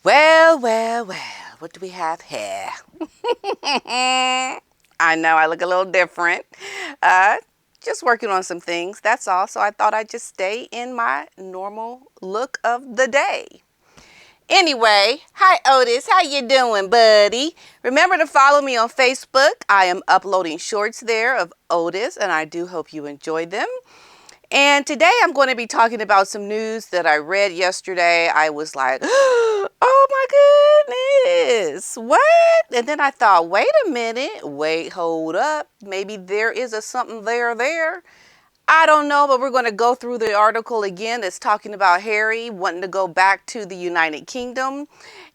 Well, what do we have here? I know I look a little different. Just working on some things, that's all. So I thought I'd just stay in my normal look of the day. Anyway, hi Otis, how you doing, buddy? Remember to follow me on Facebook. I am uploading shorts there of Otis, and I do hope you enjoy them. And today I'm going to be talking about some news that I read yesterday. I was like, oh my goodness, what? And then I thought, wait a minute, hold up. Maybe there is a something there. I don't know, but we're going to go through the article again that's talking about Harry wanting to go back to the United Kingdom.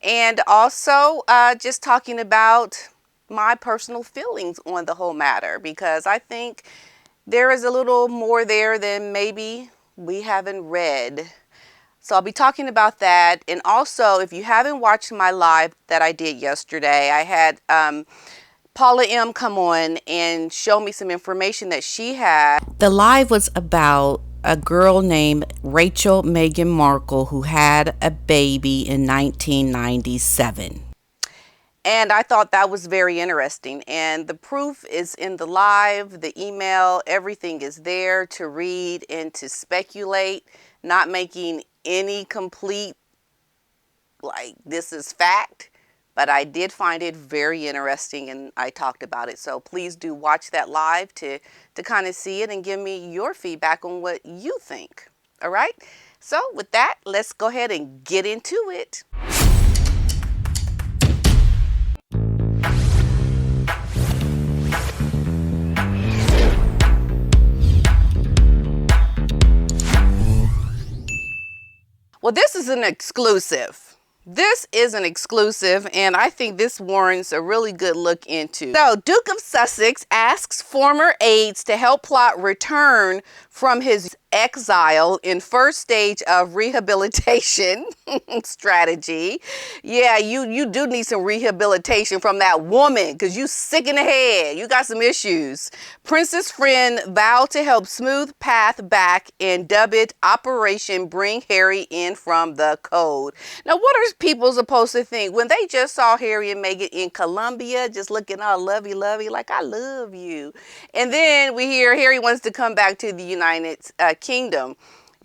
And also just talking about my personal feelings on the whole matter, because I think there is a little more there than maybe we haven't read. So I'll be talking about that. And also, if you haven't watched my live that I did yesterday, I had Paula M come on and show me some information that she had. The live was about a girl named Rachel Meghan Markle who had a baby in 1997. And I thought that was very interesting. And the proof is in the live, the email, everything is there to read and to speculate, not making any complete, like, this is fact. But I did find it very interesting, and I talked about it. So please do watch that live to kind of see it and give me your feedback on what you think. All right? So with that, let's go ahead and get into it. Well, this is an exclusive. This is an exclusive, and I think this warrants a really good look into. So, Duke of Sussex asks former aides to help plot return from his exile in first stage of rehabilitation strategy. Yeah, you do need some rehabilitation from that woman, because you sick in the head. You got some issues. Prince's friend vowed to help smooth path back and dub it Operation Bring Harry In from the Code. Now, what are people supposed to think when they just saw Harry and Meghan in Colombia, just looking all lovey-lovey, like, I love you? And then we hear Harry wants to come back to the United Kingdom.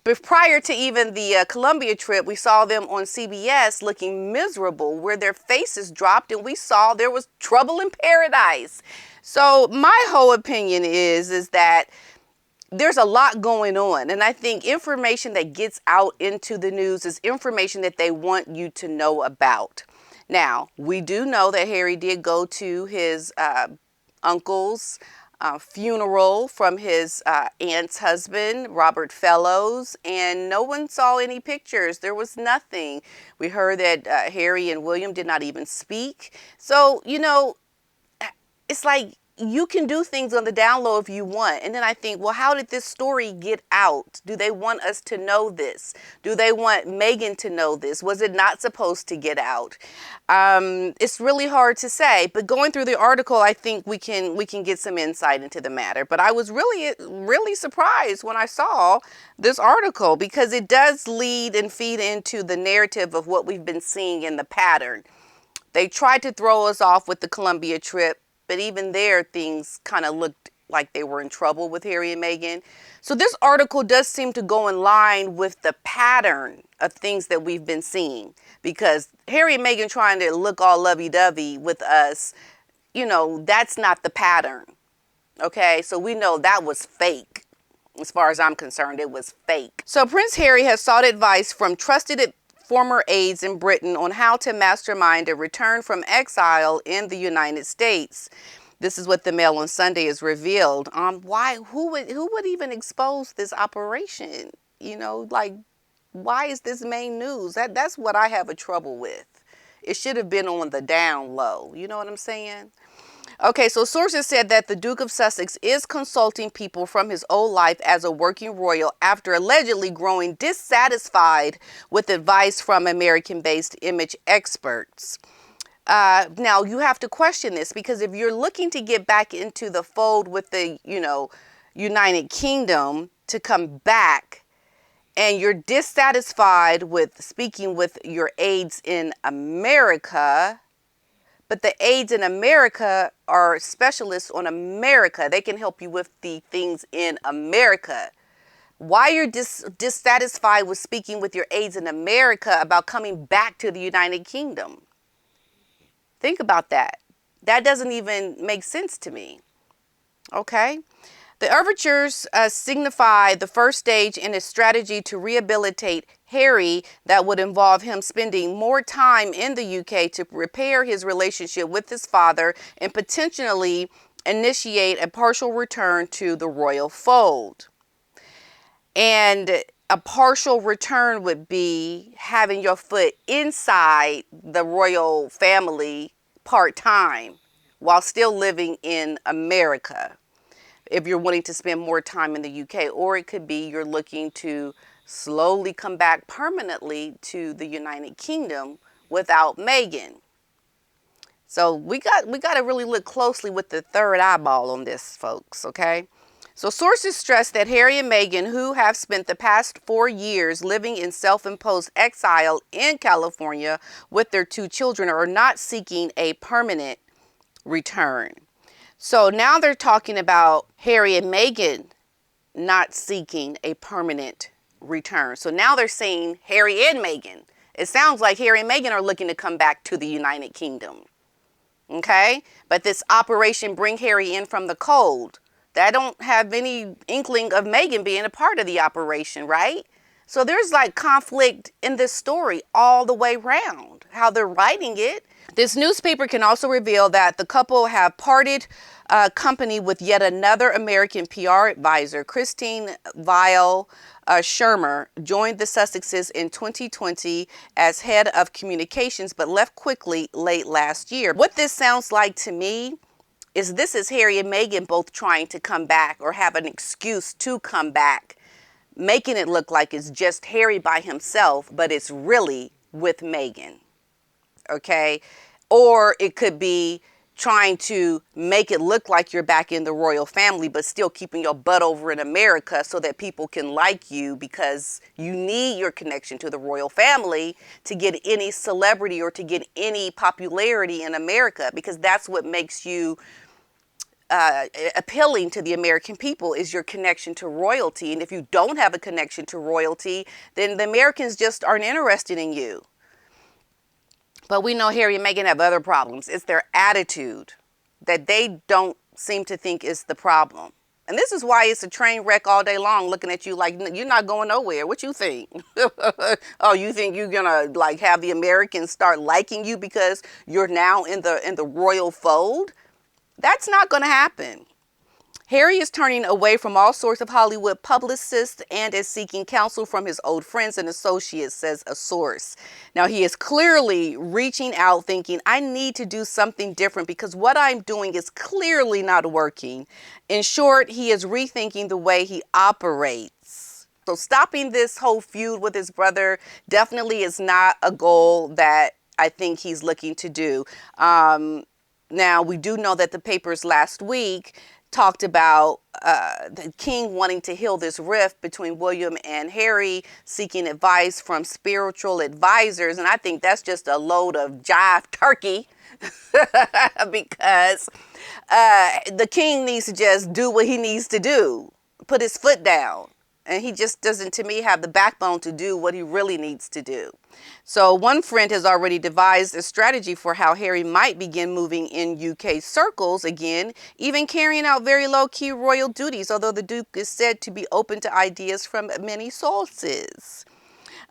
But prior to even the Colombia trip, we saw them on CBS looking miserable, where their faces dropped, and we saw there was trouble in paradise. So my whole opinion is that there's a lot going on, and I think information that gets out into the news is information that they want you to know about. Now, we do know that Harry did go to his uncle's funeral from his aunt's husband, Robert Fellows, and no one saw any pictures. There was nothing. We heard that Harry and William did not even speak. So, you know, it's like, you can do things on the down low if you want. And then I think, well, how did this story get out? Do they want us to know this? Do they want Meghan to know this? Was it not supposed to get out? It's really hard to say. But going through the article, I think we can get some insight into the matter. But I was really surprised when I saw this article, because it does lead and feed into the narrative of what we've been seeing in the pattern. They tried to throw us off with the Colombia trip, but even there, things kind of looked like they were in trouble with Harry and Meghan. So this article does seem to go in line with the pattern of things that we've been seeing. Because Harry and Meghan trying to look all lovey-dovey with us, you know, that's not the pattern. Okay, so we know that was fake. As far as I'm concerned, it was fake. So Prince Harry has sought advice from trusted former aides in Britain on how to mastermind a return from exile in the United States. This is what the Mail on Sunday has revealed. Who would even expose this operation? You know, like, why is this main news? That's what I have a trouble with. It should have been on the down low. You know what I'm saying? Okay, so sources said that the Duke of Sussex is consulting people from his old life as a working royal after allegedly growing dissatisfied with advice from American-based image experts. Now, you have to question this, because if you're looking to get back into the fold with the, United Kingdom to come back, and you're dissatisfied with speaking with your aides in America, but the aides in America are specialists on America. They can help you with the things in America. Why you're dissatisfied with speaking with your aides in America about coming back to the United Kingdom? Think about that. That doesn't even make sense to me. Okay? The overtures signify the first stage in a strategy to rehabilitate Harry that would involve him spending more time in the UK to repair his relationship with his father and potentially initiate a partial return to the royal fold. And a partial return would be having your foot inside the royal family part-time while still living in America, if you're wanting to spend more time in the UK. Or it could be you're looking to slowly come back permanently to the United Kingdom without Meghan. So we got to really look closely with the third eyeball on this, folks, okay? So sources stress that Harry and Meghan, who have spent the past 4 years living in self-imposed exile in California with their 2 children, are not seeking a permanent return. So now they're talking about Harry and Meghan not seeking a permanent return. So now they're saying Harry and Meghan. It sounds like Harry and Meghan are looking to come back to the United Kingdom. Okay? But this operation Bring Harry In from the Cold, that don't have any inkling of Meghan being a part of the operation, right? So there's like conflict in this story all the way around, how they're writing it. This newspaper can also reveal that the couple have parted company with yet another American PR advisor. Christine Weil Shermer joined the Sussexes in 2020 as head of communications, but left quickly late last year. What this sounds like to me is this is Harry and Meghan both trying to come back or have an excuse to come back, making it look like it's just Harry by himself, but it's really with Meghan. Okay? Or it could be trying to make it look like you're back in the royal family, but still keeping your butt over in America so that people can like you, because you need your connection to the royal family to get any celebrity or to get any popularity in America, because that's what makes you appealing to the American people, is your connection to royalty. And if you don't have a connection to royalty, then the Americans just aren't interested in you. But we know Harry and Meghan have other problems. It's their attitude that they don't seem to think is the problem. And this is why it's a train wreck all day long, looking at you like you're not going nowhere. What you think? Oh, you think you're gonna like have the Americans start liking you because you're now in the royal fold? That's not going to happen. Harry is turning away from all sorts of Hollywood publicists and is seeking counsel from his old friends and associates, says a source. Now, he is clearly reaching out thinking, I need to do something different because what I'm doing is clearly not working. In short, he is rethinking the way he operates. So stopping this whole feud with his brother definitely is not a goal that I think he's looking to do. Now, we do know that the papers last week talked about the king wanting to heal this rift between William and Harry, seeking advice from spiritual advisors. And I think that's just a load of jive turkey because the king needs to just do what he needs to do, put his foot down. And he just doesn't, to me, have the backbone to do what he really needs to do. So one friend has already devised a strategy for how Harry might begin moving in UK circles again, even carrying out very low-key royal duties, although the Duke is said to be open to ideas from many sources.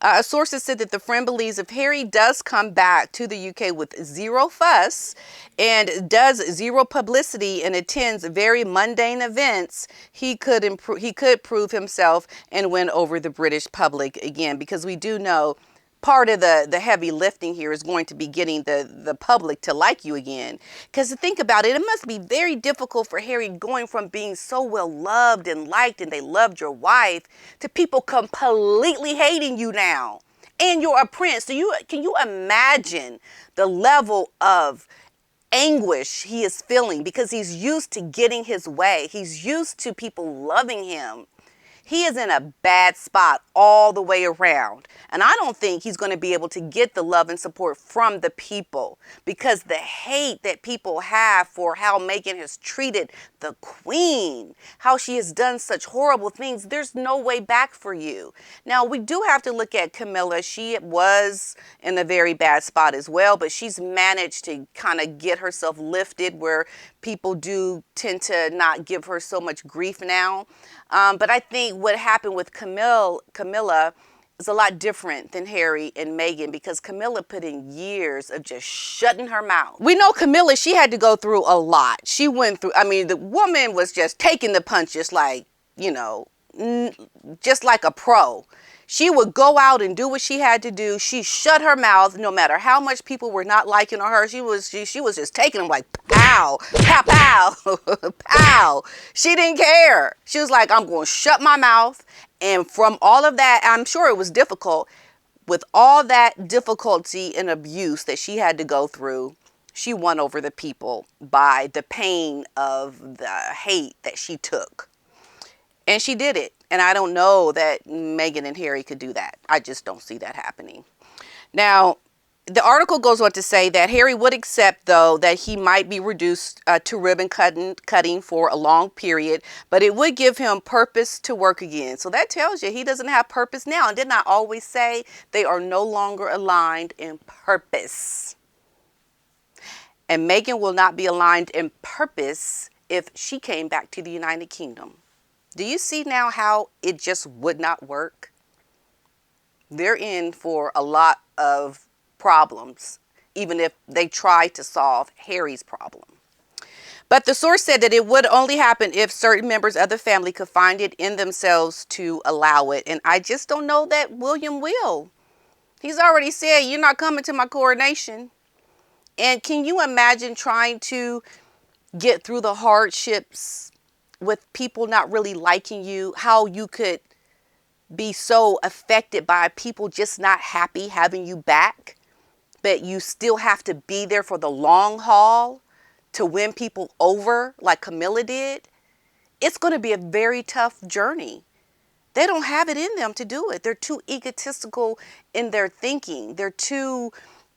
A source has said that the friend believes if Harry does come back to the UK with zero fuss and does zero publicity and attends very mundane events, he could prove himself and win over the British public again, because we do know part of the heavy lifting here is going to be getting the public to like you again. Because to think about it, it must be very difficult for Harry going from being so well loved and liked and they loved your wife to people completely hating you now. And you're a prince. So can you imagine the level of anguish he is feeling, because he's used to getting his way. He's used to people loving him. He is in a bad spot all the way around. And I don't think he's going to be able to get the love and support from the people, because the hate that people have for how Meghan has treated the queen, how she has done such horrible things, there's no way back for you. Now, we do have to look at Camilla. She was in a very bad spot as well, but she's managed to kind of get herself lifted where people do tend to not give her so much grief now. But I think what happened with Camilla is a lot different than Harry and Meghan, because Camilla put in years of just shutting her mouth. We know Camilla, she had to go through a lot. She went through, I mean, the woman was just taking the punches like, you know, just like a pro. She would go out and do what she had to do. She shut her mouth no matter how much people were not liking her. She was just taking them like pow, pow, pow, pow. She didn't care. She was like, I'm going to shut my mouth. And from all of that, I'm sure it was difficult. With all that difficulty and abuse that she had to go through, she won over the people by the pain of the hate that she took. And she did it. And I don't know that Meghan and Harry could do that. I just don't see that happening. Now, the article goes on to say that Harry would accept, though, that he might be reduced to ribbon cutting for a long period, but it would give him purpose to work again. So that tells you he doesn't have purpose now. And didn't I always say they are no longer aligned in purpose? And Meghan will not be aligned in purpose if she came back to the United Kingdom. Do you see now how it just would not work? They're in for a lot of problems, even if they try to solve Harry's problem. But the source said that it would only happen if certain members of the family could find it in themselves to allow it. And I just don't know that William will. He's already said, you're not coming to my coronation. And can you imagine trying to get through the hardships with people not really liking you, how you could be so affected by people just not happy having you back, but you still have to be there for the long haul to win people over like Camilla did? It's going to be a very tough journey. They don't have it in them to do it. They're too egotistical in their thinking. They're too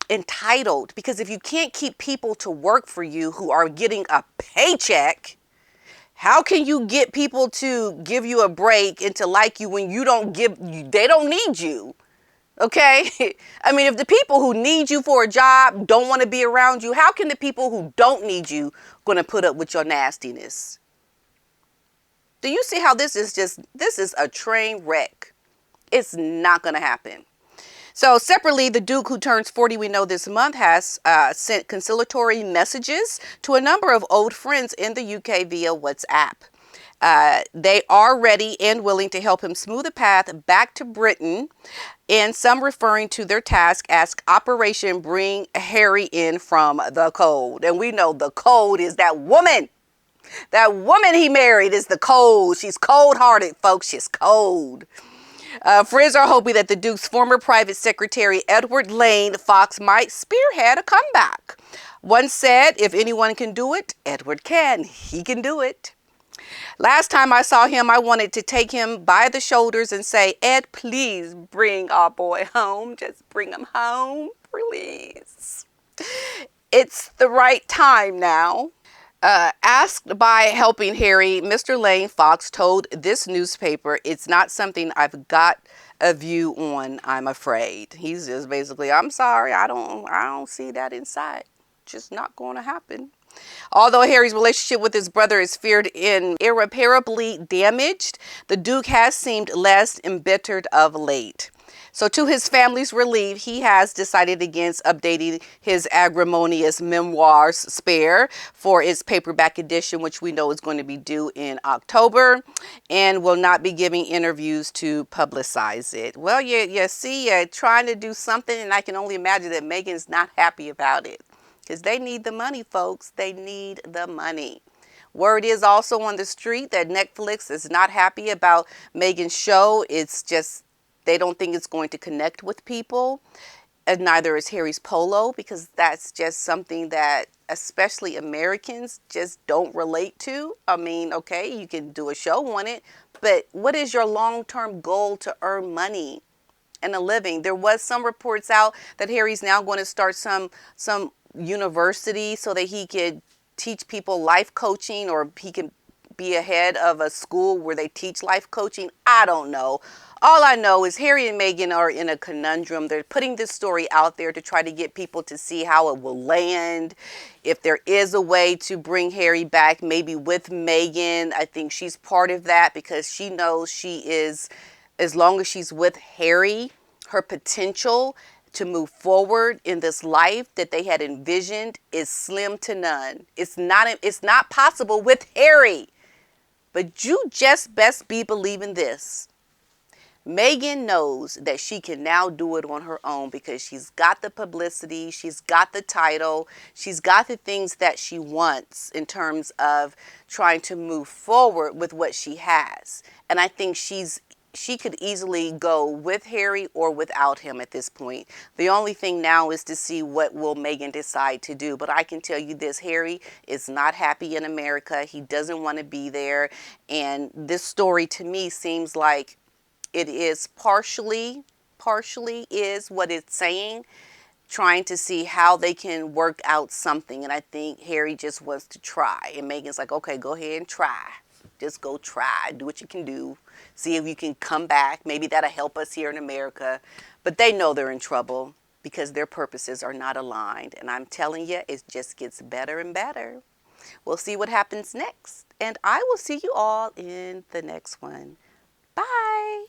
entitled, because if you can't keep people to work for you who are getting a paycheck, how can you get people to give you a break and to like you when you don't give, they don't need you? Okay? I mean, if the people who need you for a job don't want to be around you, how can the people who don't need you going to put up with your nastiness? Do you see how this is a train wreck? It's not going to happen. So separately, the Duke, who turns 40, we know this month, has sent conciliatory messages to a number of old friends in the UK via WhatsApp. They are ready and willing to help him smooth a path back to Britain, and some referring to their task as Operation Bring Harry In From the Cold. And we know the cold is that woman. That woman he married is the cold. She's cold-hearted, folks. She's cold. Friends are hoping that the Duke's former private secretary, Edward Lane Fox, might spearhead a comeback. One said, if anyone can do it, Edward can. He can do it. Last time I saw him, I wanted to take him by the shoulders and say, Ed, please bring our boy home. Just bring him home, please. It's the right time now. Asked by helping Harry, Mr. Lane Fox told this newspaper, it's not something I've got a view on, I'm afraid. He's just basically, I'm sorry, I don't see that inside. Just not going to happen. Although Harry's relationship with his brother is feared irreparably damaged, the Duke has seemed less embittered of late. So to his family's relief, he has decided against updating his acrimonious memoirs, Spare, for its paperback edition, which we know is going to be due in October, and will not be giving interviews to publicize it. Well, you see, you're trying to do something, and I can only imagine that Meghan's not happy about it, because they need the money, folks. They need the money. Word is also on the street that Netflix is not happy about Meghan's show. It's just, they don't think it's going to connect with people. And neither is Harry's Polo, because that's just something that especially Americans just don't relate to. I mean, okay, you can do a show on it, but what is your long-term goal to earn money and a living? There was some reports out that Harry's now going to start some university so that he could teach people life coaching, or he can be ahead of a school where they teach life coaching. I don't know. All I know is Harry and Meghan are in a conundrum. They're putting this story out there to try to get people to see how it will land. If there is a way to bring Harry back, maybe with Meghan, I think she's part of that, because she knows she is, as long as she's with Harry, her potential to move forward in this life that they had envisioned is slim to none. It's not possible with Harry. But you just best be believing this. Meghan knows that she can now do it on her own, because she's got the publicity, she's got the title, she's got the things that she wants in terms of trying to move forward with what she has. And I think she could easily go with Harry or without him at this point. The only thing now is to see what will Meghan decide to do. But I can tell you this, Harry is not happy in America. He doesn't want to be there. And this story to me seems like it is partially is what it's saying, trying to see how they can work out something. And I think Harry just wants to try. And Meghan's like, okay, go ahead and try. Just go try. Do what you can do. See if you can come back. Maybe that'll help us here in America. But they know they're in trouble because their purposes are not aligned. And I'm telling you, it just gets better and better. We'll see what happens next. And I will see you all in the next one. Bye.